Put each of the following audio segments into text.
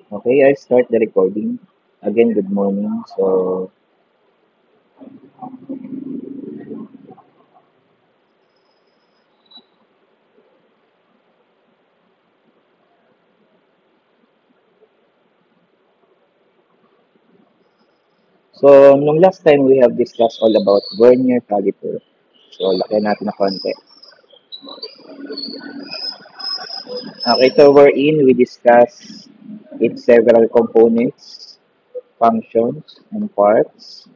Okay, I start the recording. Again, good morning. Nung last time we have discussed all about vernier caliper. So, laki natin na konti. Okay, so we discuss its several components, functions, and parts.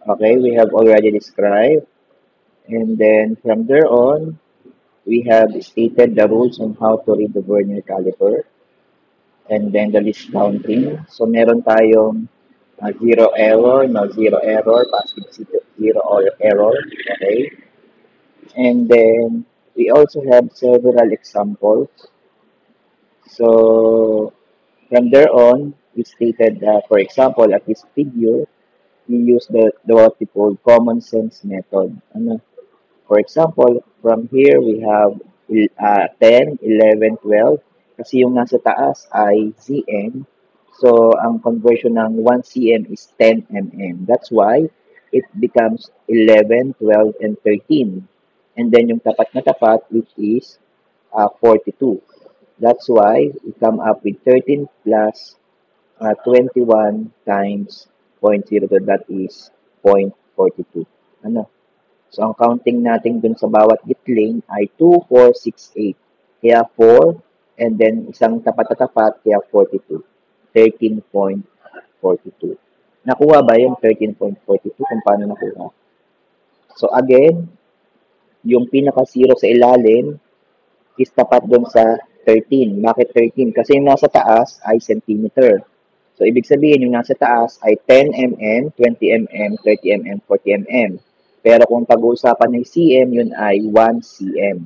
Okay, we have already described. And then from there on, we have stated the rules on how to read the vernier caliper. And then the list counting. So meron tayong zero error, no zero error, positive zero or error. Okay. And then we also have several examples. So from there on, we stated that, for example, at this figure, we use the what we call common sense method. Ano? For example, from here we have 10, 11, 12. Kasi yung nasa taas ay cm. So, ang conversion ng 1 cm is 10 mm. That's why it becomes 11, 12, and 13. And then yung tapat na tapat, which is 42. That's why we come up with 13 plus 21 times 0.02. That is 0.42. Ano? So, ang counting natin dun sa bawat gitling ay 2, 4, 6, 8. Kaya 4, and then isang tapat na tapat, kaya 42. 13.42. Nakuha ba yung 13.42 kung paano nakuha? So, again, yung pinaka-zero sa ilalim is tapat dun sa 13. Bakit 13? Kasi yung nasa taas ay centimeter. So, ibig sabihin, yung nasa taas ay 10 mm, 20 mm, 30 mm, 40 mm. Pero kung pag-uusapan ng cm, yun ay 1 cm.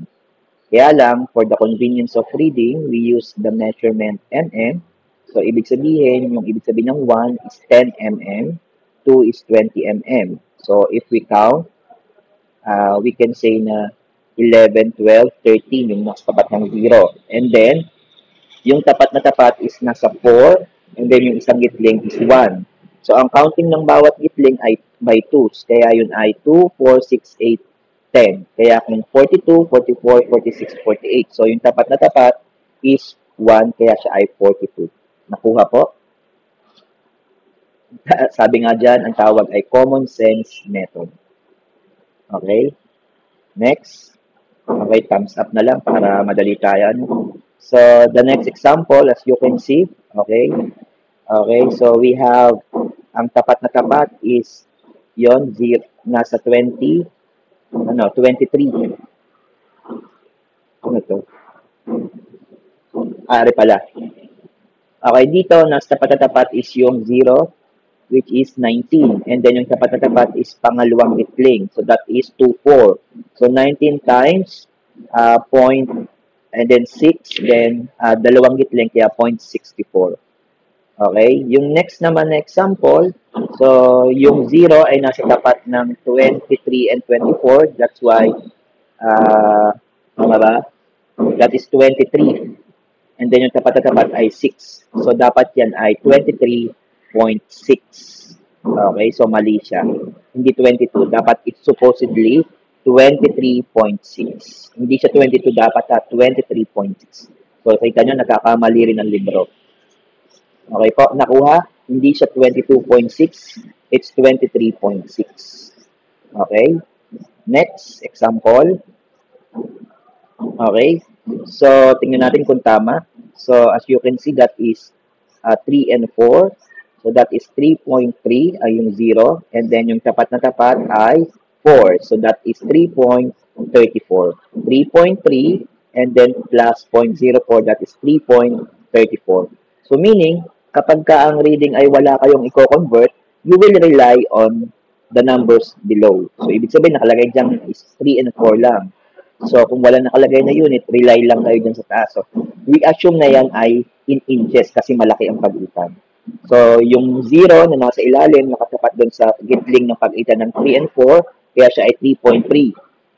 Kaya lang, for the convenience of reading, we use the measurement mm. So, ibig sabihin, yung ibig sabihin ng 1 is 10 mm, 2 is 20 mm. So, if we count, we can say na 11, 12, 13 yung nasa tapat ng 0. And then, yung tapat na tapat is nasa 4, and then yung isang gitling is 1. So, ang counting ng bawat gitling ay by 2s. Kaya yun ay 2, 4, 6, 8, 10. Kaya kung 42, 44, 46, 48. So, yung tapat na tapat is 1, kaya siya ay 42. Nakuha po? Sabi nga dyan, ang tawag ay common sense method. Okay? Next. Okay, thumbs up na lang para madali tayo. So, the next example, as you can see, okay, so we have, ang tapat na tapat is, yon nasa 20, 23. Ano to? Ari pala. Okay, dito, nasa tapat na tapat is yung 0, which is 19. And then yung tapat na tapat is pangalawang itling. So, that is 2, 4. So, 19 times point, and then 6, then dalawang gitling, kaya 0.64. Okay? Yung next naman na example, so yung 0 ay nasa tapat ng 23 and 24. That's why, tama ba? That is 23. And then yung tapat na tapat ay 6. So dapat yan ay 23.6. Okay? So mali siya. Hindi 22. Dapat it's supposedly 23.6. Hindi siya 22, dapat 23.6. So kita nyo, nagkakamali rin ang libro. Okay po, nakuha? Hindi siya 22.6, it's 23.6. Okay? Next, example. Okay? So, tingnan natin kung tama. So, as you can see, that is 3 and 4. So, that is 3.3 ay yung 0. And then, yung tapat na tapat ay 4. So, that is 3.34. 3.3 and then plus 0.04, that is 3.34. So, meaning, kapag ka ang reading ay wala kayong i-convert, you will rely on the numbers below. So, ibig sabihin, nakalagay dyan is 3 and 4 lang. So, kung wala nakalagay na unit, rely lang kayo dyan sa taas. So, we assume na yan ay in inches kasi malaki ang pagitan. So, yung 0 na nasa ilalim, nakatapat doon sa gitling ng pagitan ng 3 and 4, kaya siya ay 3.3.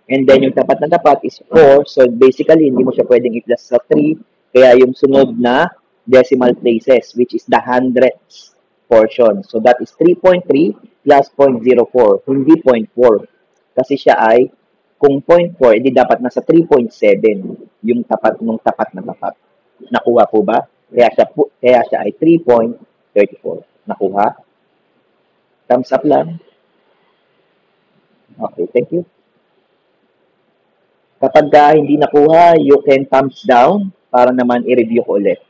And then, yung tapat na tapat is 4. So, basically, hindi mo siya pwedeng i-plus sa 3. Kaya yung sunod na decimal places, which is the hundredths portion. So that is 3.3 plus 0.04, hindi 0.4. Kasi siya ay, kung 0.4, edi dapat nasa 3.7 yung tapat ng tapat na tapat. Nakuha po ba? Kaya siya ay 3.34. Nakuha? Thumbs up lang. Okay, thank you. Kapag hindi nakuha, you can thumbs down para naman i-review ko ulit.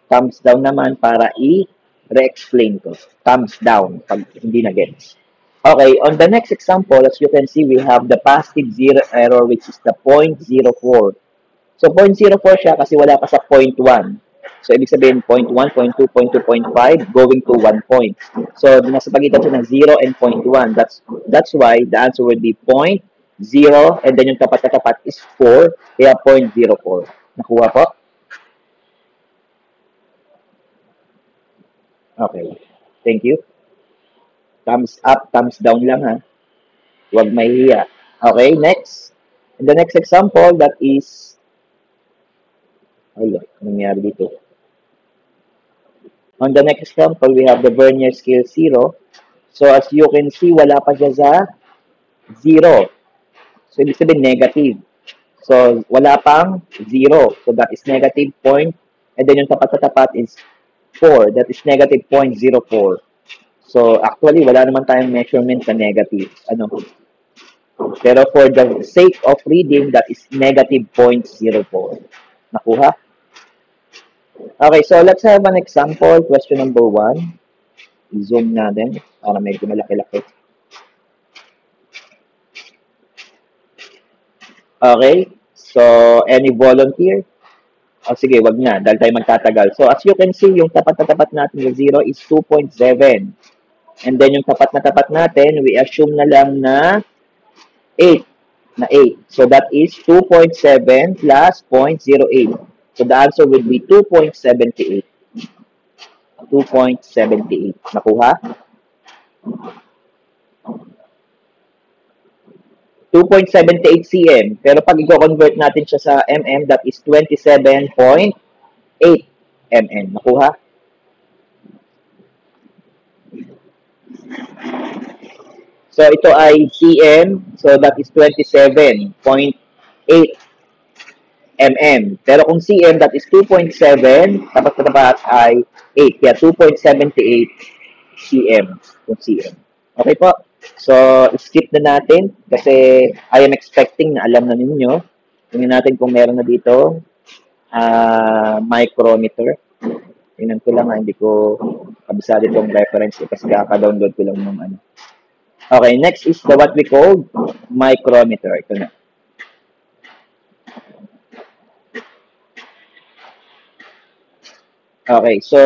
Thumbs down naman para i-re-explain ko. Thumbs down pag hindi na gets. Okay, on the next example, as you can see, we have the positive zero error, which is the 0.04. So, 0.04 siya kasi wala pa sa 0.1. So, ibig sabihin, 0.1, 0.2, 0.2, 0.5, going to 1 point. So, nasa pagitan siya ng 0 and 0.1. That's why the answer would be 0.0, and then yung tapat na tapat is 4, kaya 0.04. Nakuha po? Okay. Thank you. Thumbs up, thumbs down lang ha. Huwag mahihiya. Okay, next. In the next example, that is... Ay, nangyari dito. On the next example, we have the vernier scale 0. So, as you can see, wala pa siya sa 0. So, ibig sabihin negative. So, wala pang 0. So, that is negative point. And then yung tapat na tapat is 4. That is negative 0.04. So, actually, wala naman tayong measurement sa negative. Pero for the sake of reading, that is negative 0.04. Nakuha? Okay, so let's have an example. Question number 1. I-zoom natin para medyo malaki-laki. Okay, so any volunteer? Sige, wag na, dahil tayo magtatagal. So, as you can see, yung tapat na tapat natin ng 0 is 2.7. And then, yung tapat na tapat natin, we assume na lang na 8. So, that is 2.7 plus 0.08. So, the answer would be 2.78. 2.78. Nakuha? 2.78 cm. Pero pag i-convert natin siya sa mm, that is 27.8 mm. Nakuha? So, ito ay cm. So, that is 27.8 mm. Pero kung cm, that is 2.7. Tapat na tapat ay 8. Kaya 2.78 cm. Kung cm. Okay po? So, skip na natin kasi I am expecting na alam na ninyo. Tingnan natin kung meron na dito micrometer. Tingnan ko lang hindi ko kabisado itong reference kasi kaka-download ko lang ng ano. Okay, next is the what we call micrometer. Ito na. Okay, so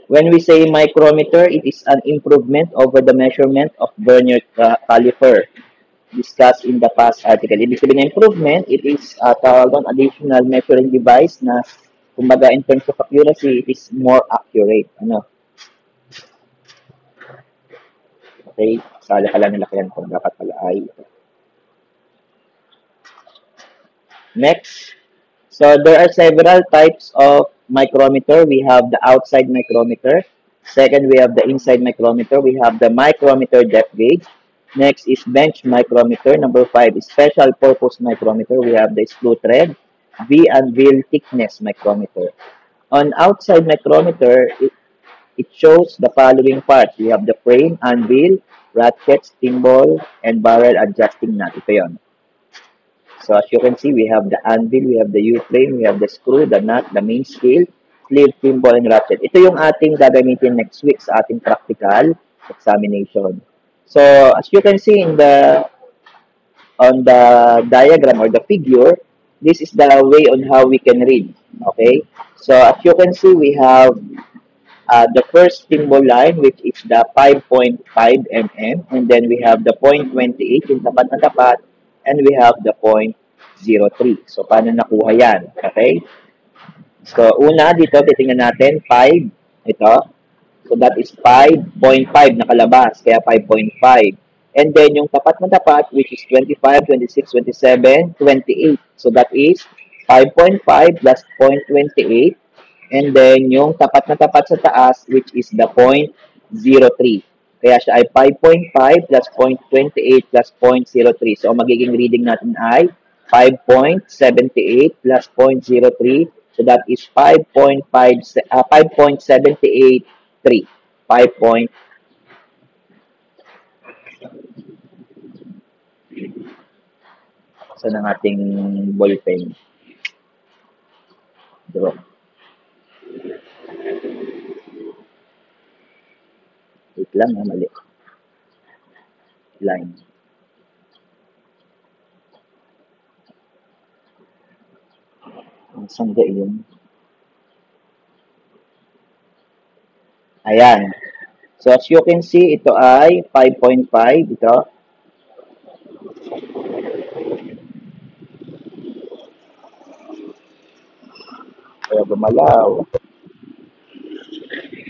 when we say micrometer, it is an improvement over the measurement of vernier caliper discussed in the past article. Ibig sabihin ng improvement, it is an additional measuring device na, kumbaga, in terms of accuracy, it is more accurate. Okay, sala ka lang nilakayan kung dapat pala ay. Next. So, there are several types of micrometer. We have the outside micrometer. Second, we have the inside micrometer. We have the micrometer depth gauge. Next is bench micrometer. Number 5 is special purpose micrometer. We have the screw thread, V anvil thickness micrometer. On outside micrometer, it shows the following parts. We have the frame, anvil, ratchet, thimble, and barrel adjusting nut. Ito yun. So as you can see, we have the anvil, we have the U-frame, we have the screw, the nut, the main scale, sleeve, thimble, and ratchet. Ito yung ating gagamitin next week sa ating practical examination. So as you can see on the diagram or the figure, this is the way on how we can read. Okay? So as you can see, we have the first thimble line, which is the 5.5 mm, and then we have the 0.28, yung tapat na tapat, and we have the 0.03. So, paano nakuha yan? Okay? So, una, dito, titingnan natin, 5, ito. So, that is 5.5 nakalabas, kaya 5.5. And then yung tapat na tapat, which is 25, 26, 27, 28. So that is 5.5 plus 0.28. And then yung tapat na tapat sa taas, which is the 0.03. Kaya siya ay 5.5 plus 0.28 plus 0.03. So ang magiging reading natin ay 5.78 plus 0.03. So that is 5.783. 5. Saan ang ating ballpen? Draw. Wait lang, mali. Line. Saan ba yun? Ayan. So, as you can see, ito ay 5.5. Ito. Kaya gumalaw.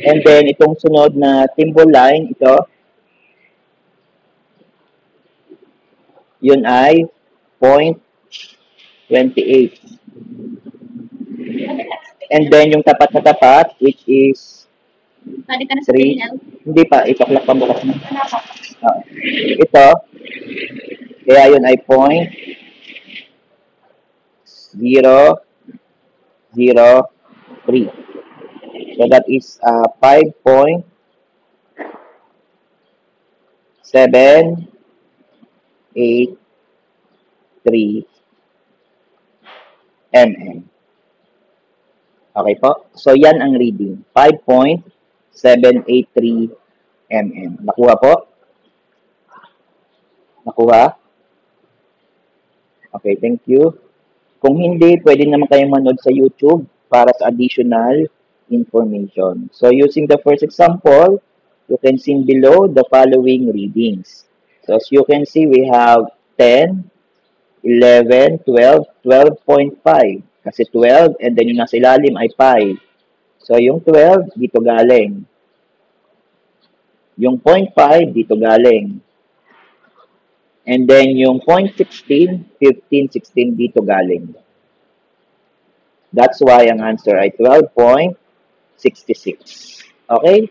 And then, itong sunod na symbol line, ito, yun ay 0.28. And then, yung tapat na tapat, which is 3. Hindi pa, itoklak pa bukas na. Ito, kaya yun ay 0.003. So that is 5.783 mm. Okay po? So yan ang reading. 5.783 mm. Nakuha po? Nakuha? Okay, thank you. Kung hindi, pwede naman kayong manood sa YouTube para sa additional information. So using the first example, you can see below the following readings. So as you can see, we have 10, 11, 12, 12.5. Kasi 12 and then yung nasa ilalim ay 5. So yung 12, dito galing. Yung 0.5, dito galing. And then yung 0.16, 15, 16 dito galing. That's why ang answer ay 12.66. Okay?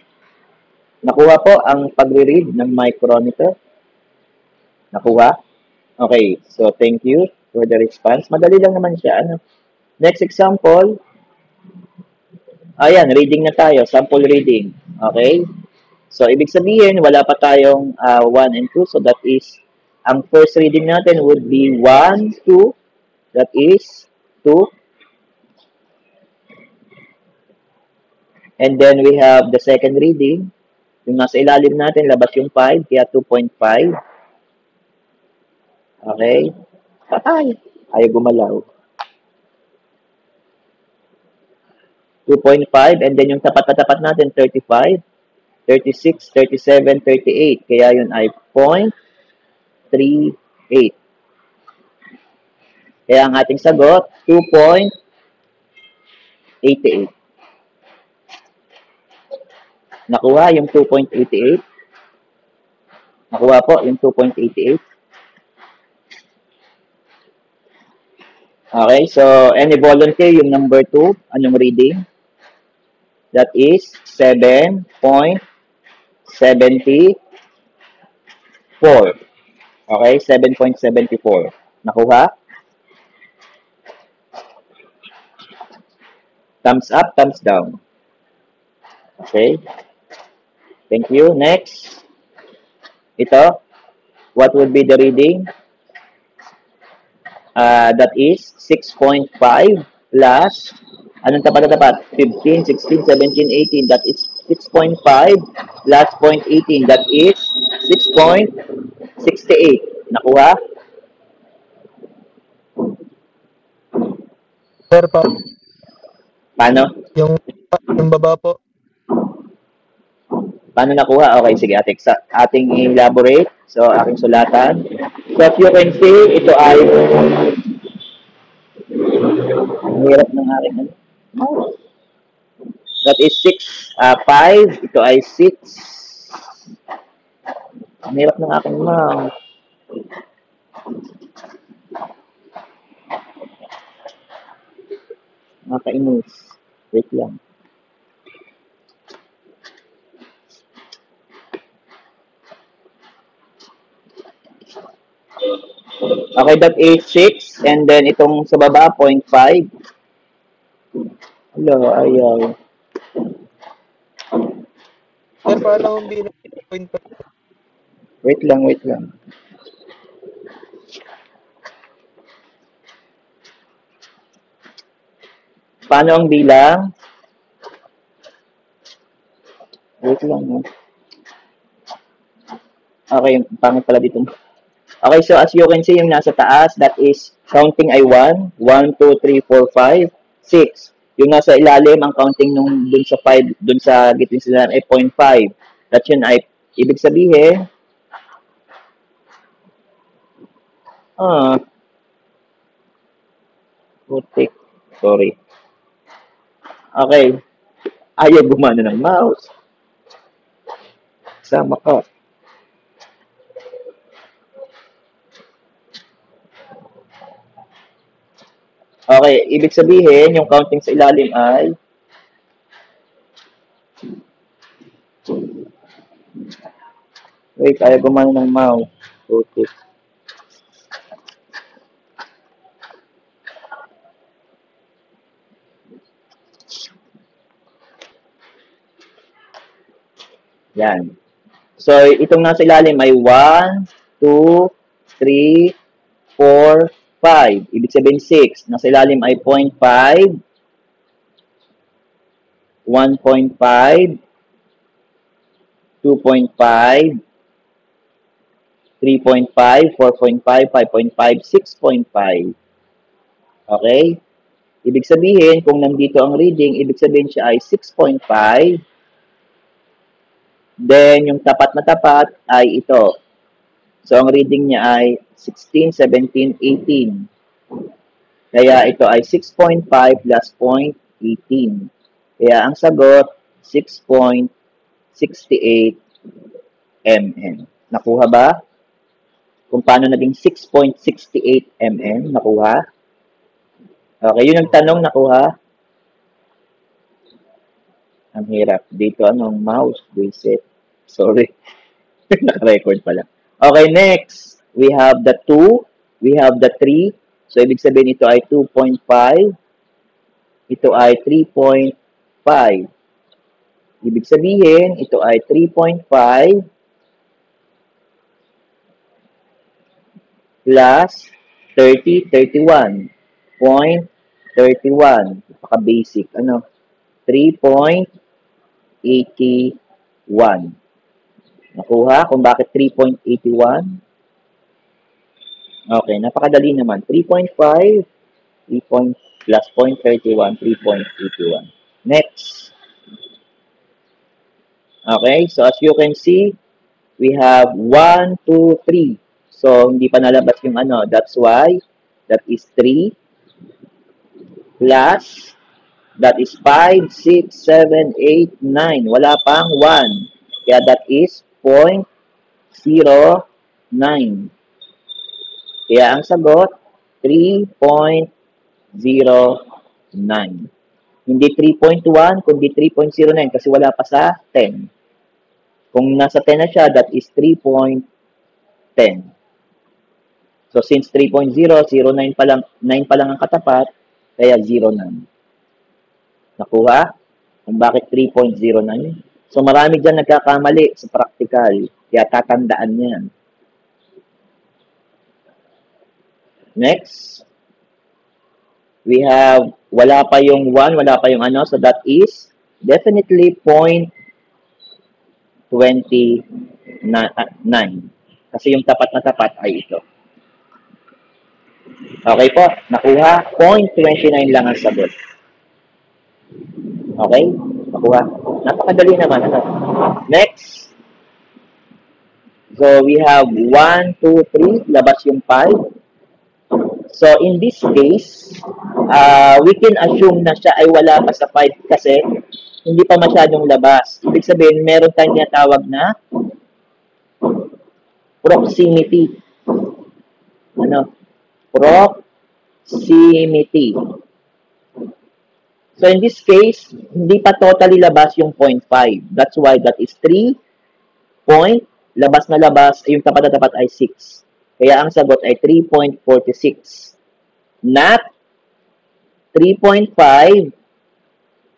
Nakuha po ang pagre-read ng micrometer? Nakuha? Okay, so thank you for the response. Madali lang naman siya. Ano? Next example. Ayan, reading na tayo. Sample reading. Okay? So, ibig sabihin, wala pa tayong 1 and 2. So, that is, ang first reading natin would be 1, 2. That is 2. And then, we have the second reading. Yung nasa ilalim natin, labas yung 5. Kaya 2.5. Okay? Patay. Ayaw gumalaw. 2.5. And then, yung tapat na tapat natin, 35. 36, 37, 38. Kaya yun ay 0.38. Kaya ang ating sagot, 2.88. Nakuha yung 2.88. Nakuha po yung 2.88. Okay, so any volunteer yung number 2, anong reading? That is 7.74. Okay, 7.74. Nakuha? Thumbs up, thumbs down. Okay. Thank you. Next. Ito. What would be the reading? That is 6.5 plus, anong tapat na tapat? 15, 16, 17, 18. That is 6.5 plus 0.18. That is 6.68. Nakuha? Sir pa, Paano? yung baba po. Paano nakuha? Okay, sige, ating elaborate. So, aking sulatan. So, as you can see, ito ay ang hirap ng aking ano. That is 6, 5. Ito ay 6. Ang hirap ng aking mouse. Nakakainis. Wait lang. Okay, that is 6. And then itong sa baba, 0.5. Hello, ayaw. Sir, paano kung bilang 0.5? Wait lang, wait lang. Paano ang bilang? Wait lang, no? Okay, pangit pala dito. Okay, so as you can see, yung nasa taas, that is, counting ay 1. 1, 2, 3, 4, 5, 6. Yung nasa ilalim, ang counting nung dun sa 5, dun sa gitna sila ay 0.5. That yun ay, ibig sabihin, putik. Sorry. Okay. Ayaw gumana ng mouse. Sama ka. Okay, ibig sabihin, yung counting sa ilalim ay wait, ayaw gumana ng mouse. Putik. Yan. So, itong nasa ilalim ay 1, 2, 3, 4, 5. Ibig sabihin 6. Nasa ilalim ay 0.5, 1.5, 2.5, 3.5, 4.5, 5.5, 6.5. Okay? Ibig sabihin, kung nandito ang reading, ibig sabihin siya ay 6.5. Then, yung tapat na tapat ay ito. So, ang reading niya ay 16, 17, 18. Kaya ito ay 6.5 plus 0.18. Kaya ang sagot, 6.68 mm. Nakuha ba? Kung paano naging 6.68 mm? Nakuha? Okay, yun ang tanong, nakuha? Ang hirap. Dito, anong mouse? Reset. Sorry. Naka-record pala. Okay, next. We have the 2. We have the 3. So, ibig sabihin ito ay 2.5. Ito ay 3.5. Ibig sabihin, ito ay 3.5 plus 30, 31.31. Napaka-basic. Ano? 3.81. Nakuha kung bakit 3.81? Okay, napakadali naman. 3.5, 3 plus 0.31, 3.81. Next. Okay, so as you can see, we have 1, 2, 3. So, hindi pa nalabas yung ano. That's why, that is 3 plus, that is 5, 6, 7, 8, 9. Wala pang 1. Kaya that is 0.09. Kaya ang sagot, 3.09. Hindi 3.1, kundi 3.09 kasi wala pa sa 10. Kung nasa 10 na siya, that is 3.10. So, since 3.0, 09 pa lang, 9 pa lang ang katapat, kaya 09. Nakuha? Kung bakit 3.09? So, marami dyan nagkakamali sa practical. Kaya tatandaan yan. Next. We have, wala pa yung 1, wala pa yung ano, so that is definitely 0.29. Kasi yung tapat na tapat ay ito. Okay po, nakuha. 0.29 lang ang sagot. Okay? Nakuha. Napakadali naman. Ano? Next. So, we have 1, 2, 3. Labas yung 5. So, in this case, we can assume na siya ay wala pa sa 5 kasi hindi pa masyadong labas. Ibig sabihin, meron tayong tinatawag na Proximity. Ano? Proximity. So in this case, hindi pa totally labas yung 0.5. That's why that is 3 point, labas na labas, yung tapat na tapat ay 6. Kaya ang sagot ay 3.46. Not 3.5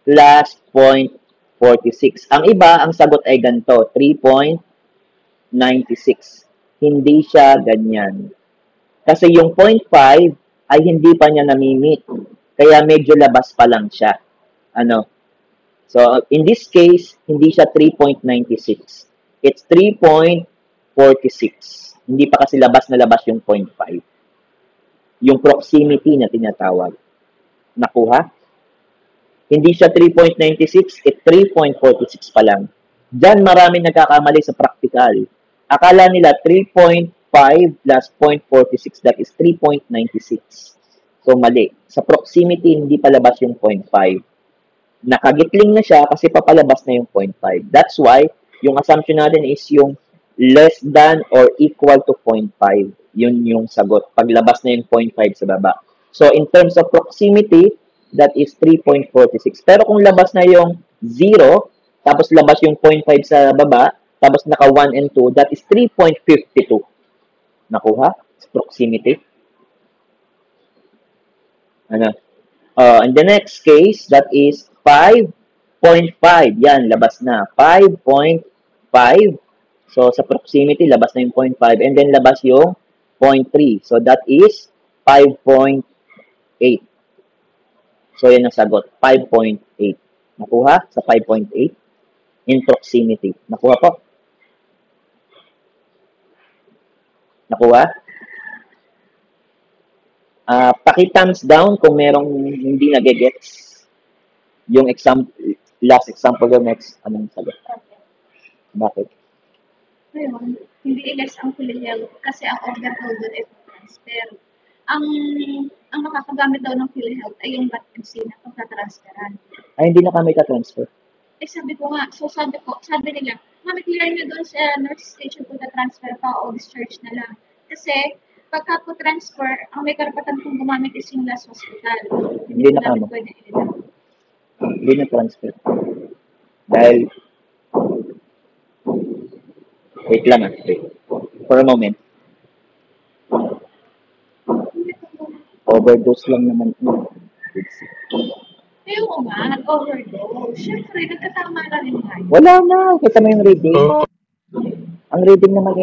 plus 0.46. Ang iba, ang sagot ay ganito, 3.96. Hindi siya ganyan. Kasi yung 0.5 ay hindi pa niya namimit. Kaya medyo labas pa lang siya. Ano? So, in this case, hindi siya 3.96. It's 3.46. Hindi pa kasi labas na labas yung 0.5. Yung proximity na tinatawag. Nakuha? Hindi siya 3.96, it's 3.46 pa lang. Diyan maraming nagkakamali sa practical. Akala nila 3.5 plus 0.46, that is 3.96. So, mali. Sa proximity, hindi pa labas yung 0.5. Nakagitling na siya kasi papalabas na yung 0.5. That's why, yung assumption natin is yung less than or equal to 0.5. Yun yung sagot. Paglabas na yung 0.5 sa baba. So, in terms of proximity, that is 3.46. Pero kung labas na yung 0, tapos labas yung 0.5 sa baba, tapos naka 1 and 2, that is 3.52. Nakuha? Proximity. Ano? In the next case, that is 5.5. Yan, labas na. 5.5. So, sa proximity, labas na yung 0.5. And then, labas yung 0.3. So, that is 5.8. So, yan ang sagot. 5.8. Nakuha sa 5.8 in proximity. Nakuha po? Nakuha? Paki-thumbs down kung merong hindi nagigets. Yung last example yung next, anong sagot? Bakit? Ngayon, hindi ilas ang PhilHealth kasi ang order daw doon ay transfer. Ang makakagamit daw ng PhilHealth ay yung VAT-MC na pagka-transferan. Ay, hindi na kami ka-transfer. Sabi ko nga, sabi nila, mami, clear nyo doon sa nurse station kung na-transfer pa o discharge na lang. Kasi, pagka po transfer, ang may karapatan kong gumamit is yung last hospital. Hindi na kami. Pwede ilita. Hindi na transfer. Dahil, wait lang wait. For a moment. Overdose lang naman. Ayoko nga, nag-overdose. Siyempre, nagkatama na rin nga. Wala na. Kita mo yung reading. Ang reading naman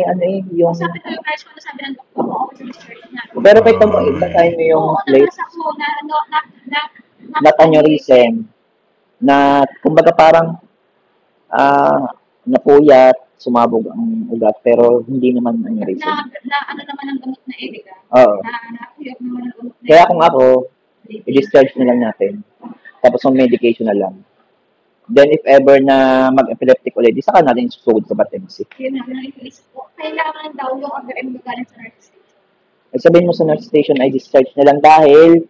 yung... Sabi ko yung guys ko, sabi ng doktor ko, okay, discharge na. Pero kita mo, ibasahin mo yung plate. Oo, nabasa ko na aneurysm. Na, kumbaga parang, napuyat, sumabog ang ugat, pero hindi naman aneurysm. Ano naman ang gamot na Edica? Oo. Napuyat naman ang gamot na Kaya kung ako, i-discharge na lang natin. Tapos yung medication na lang. Then, if ever na mag-epileptic ulit, di saka natin susugod sa VAT-MC. Yun naman ang inisip ko. Kailangan daw yung order ay magaling sa nurse station. Sabihin mo sa nurse station ay discharge na lang dahil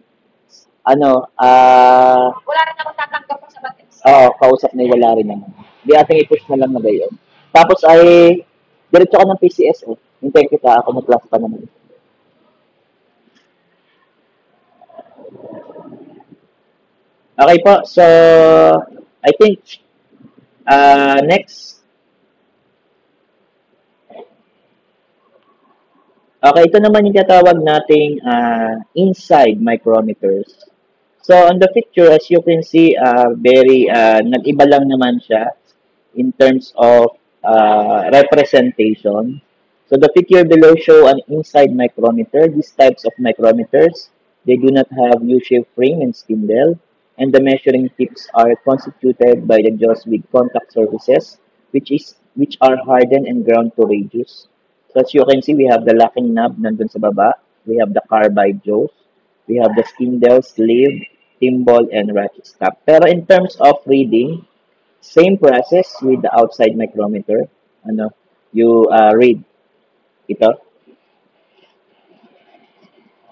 wala rin ako tatanggap sa VAT-MC. Kausap na wala rin naman. Di ating i-push na lang na gayon. Tapos ay, diretso ka ng PCS Hintayin kita, ako na class pa naman. Okay po, so, I think, next. Okay, ito naman yung tatawag nating inside micrometers. So, on the picture, as you can see, nag-iba lang naman siya in terms of representation. So, the picture below show an inside micrometer. These types of micrometers, they do not have U-shaped frame and spindle, and the measuring tips are constituted by the jaws with contact surfaces, which are hardened and ground to radius. So as you can see, we have the locking knob nandun sa baba. We have the carbide jaws. We have the spindle, sleeve, thimble, and ratchet stop. Pero in terms of reading, same process with the outside micrometer. You read ito.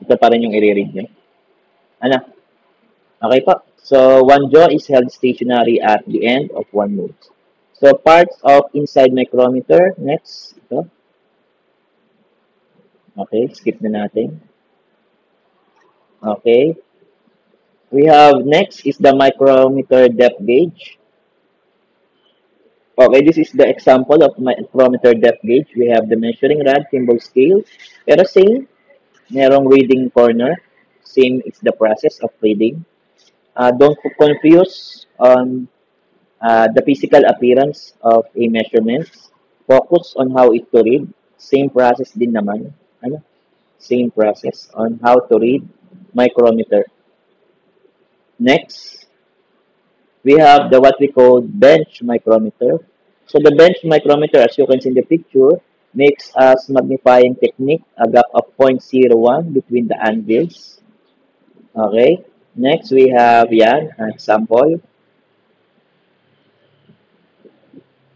Ito pa rin yung i-read nyo. Okay po. So, one jaw is held stationary at the end of one move. So, parts of inside micrometer. Next. Ito. Okay, skip na natin. Okay. We have next is the micrometer depth gauge. Okay, this is the example of micrometer depth gauge. We have the measuring rod, thimble scale. Pero same, merong reading corner. Same is the process of reading. Don't confuse on the physical appearance of a measurement. Focus on how it to read. Same process din naman. Ano? Same process on how to read micrometer. Next, we have the what we call bench micrometer. So the bench micrometer, as you can see in the picture, makes us magnifying technique a gap of 0.01 between the anvils. Okay. Next, we have yan, an example.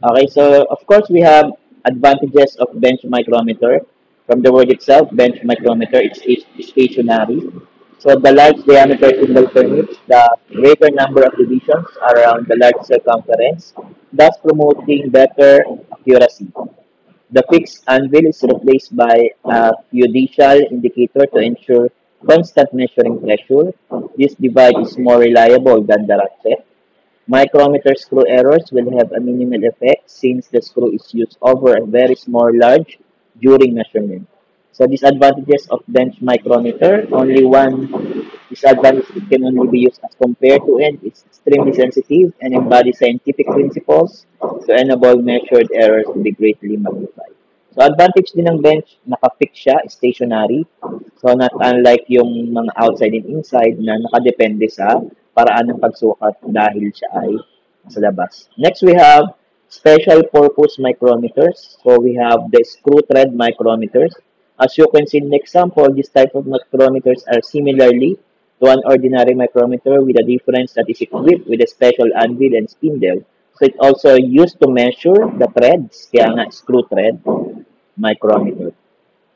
Okay, so of course we have advantages of bench micrometer. From the word itself, bench micrometer, it's stationary. So the large diameter thimble permits the greater number of divisions around the large circumference, thus promoting better accuracy. The fixed anvil is replaced by a fiducial indicator to ensure constant measuring pressure. This device is more reliable than the ratchet. Micrometer screw errors will have a minimal effect since the screw is used over a very small large during measurement. So disadvantages of bench micrometer, only one disadvantage, it can only be used as compared to it. It's extremely sensitive and embodies scientific principles to enable measured errors to be greatly magnified. So advantage din ng bench, naka-fix siya, stationary. So not unlike yung mga outside and inside na nakadepende sa paraan ng pagsukat dahil siya ay sa labas. Next, we have special purpose micrometers. So we have the screw thread micrometers. As you can see in the example, this type of micrometers are similarly to an ordinary micrometer with a difference that is equipped with a special anvil and spindle. So it also used to measure the threads, kaya nga screw thread micrometer.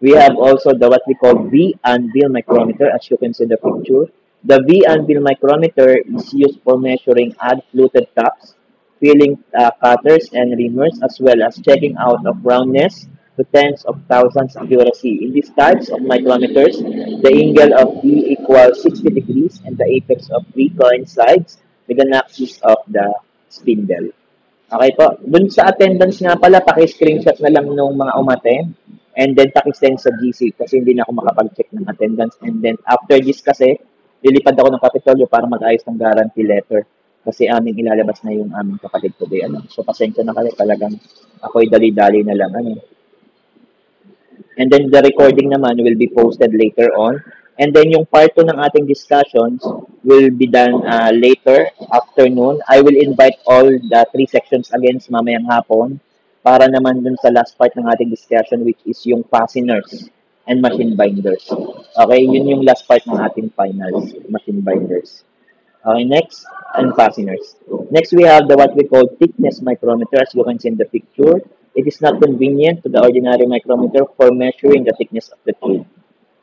We have also the what we call V-anvil micrometer, as you can see in the picture. The V-anvil micrometer is used for measuring odd-fluted tops, filling cutters and reamers, as well as checking out of roundness to tens of thousands accuracy. In these types of micrometers, the angle of V equals 60 degrees and the apex of V coincides with the axis of the spindle. Okay po. Dun sa attendance nga pala, paki-screenshot na lang nung mga umattend. And then, paki-send sa GC kasi hindi na ako makapag-check ng attendance. And then, after this kasi, lilipad ako ng Kapitolyo para mag-ayos ng guarantee letter. Kasi aming ilalabas na yung aming kapatid today. Ano. So, pasensya na kayo. Talagang ako'y dali-dali na lang. Ano. And then, the recording naman will be posted later on. And then, yung part 2 ng ating discussions will be done later, afternoon. I will invite all the 3 sections again mamayang hapon para naman dun sa last part ng ating discussion, which is yung fasteners and machine binders. Okay, yun yung last part ng ating finals, machine binders. Okay, next, and fasteners. Next, we have the what we call thickness micrometer, as you can see in the picture. It is not convenient to the ordinary micrometer for measuring the thickness of the tube.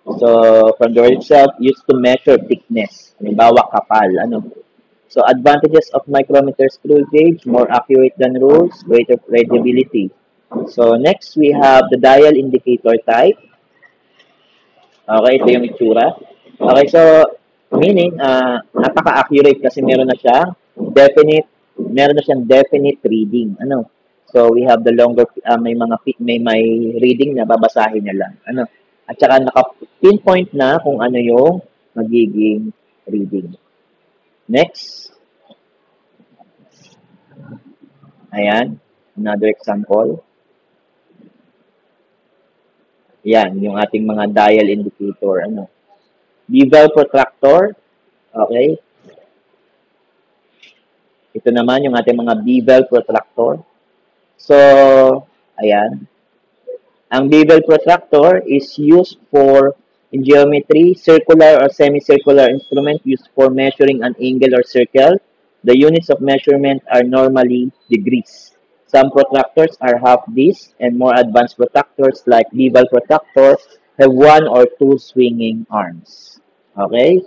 So, from the word itself, used to measure thickness. Halimbawa, kapal. Ano? So, advantages of micrometer screw gauge, more accurate than rules, greater readability. So, next, we have the dial indicator type. Okay, ito yung itsura. Okay, so, meaning, napaka-accurate kasi meron na siyang definite reading. Ano? So, we have the longer, may reading na babasahin niya lang. Ano? At saka naka-pinpoint na kung ano yung magiging reading. Next. Ayan. Another example. Yan, yung ating mga dial indicator. Ano? Bevel protractor. Okay. Ito naman yung ating mga bevel protractor. So, ayan. Ang bevel protractor is used for, in geometry, circular or semicircular instrument used for measuring an angle or circle. The units of measurement are normally degrees. Some protractors are half this, and more advanced protractors like bevel protractor have 1 or 2 swinging arms. Okay?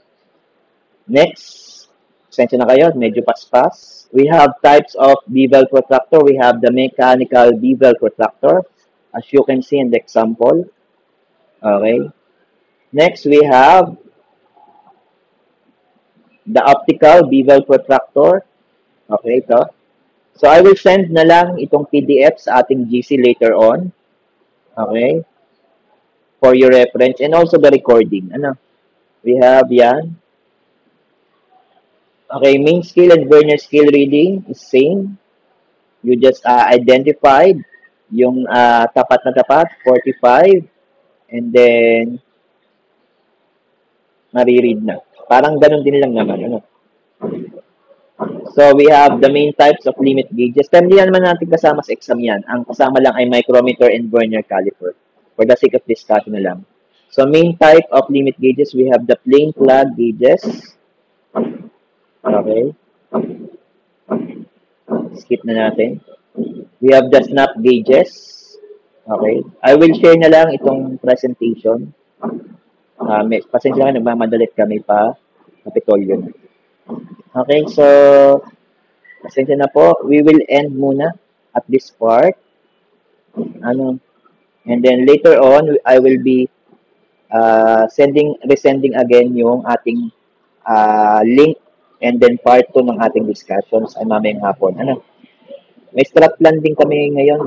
Next, sensya na kayo, medyo paspas. We have types of bevel protractor. We have the mechanical bevel protractor. As you can see in the example, Okay. Next, we have the optical bevel protractor. Okay, ito. So, I will send na lang itong PDF sa ating GC later on. Okay. For your reference and also the recording. Ano? We have yan. Okay, main scale and vernier scale reading is same. You just identified yung tapat na tapat, 45, and then mariread na. Parang ganun din lang naman. Ano? So, we have the main types of limit gauges. Hindi naman natin kasama sa exam yan. Ang kasama lang ay micrometer and vernier caliper. For the sake of discussion na lang. So, main type of limit gauges, we have the plain plug gauges. Okay. Skip na natin. We have the snap gauges. Okay. I will share na lang itong presentation. Pasensya ka, nagmamadalit kami pa. Kapitolyo na. Okay, so, pasensya na po. We will end muna at this part. And then later on, I will be resending again yung ating link and then part 2 ng ating discussions ay mamayang hapon. May strat plan din kami ngayon.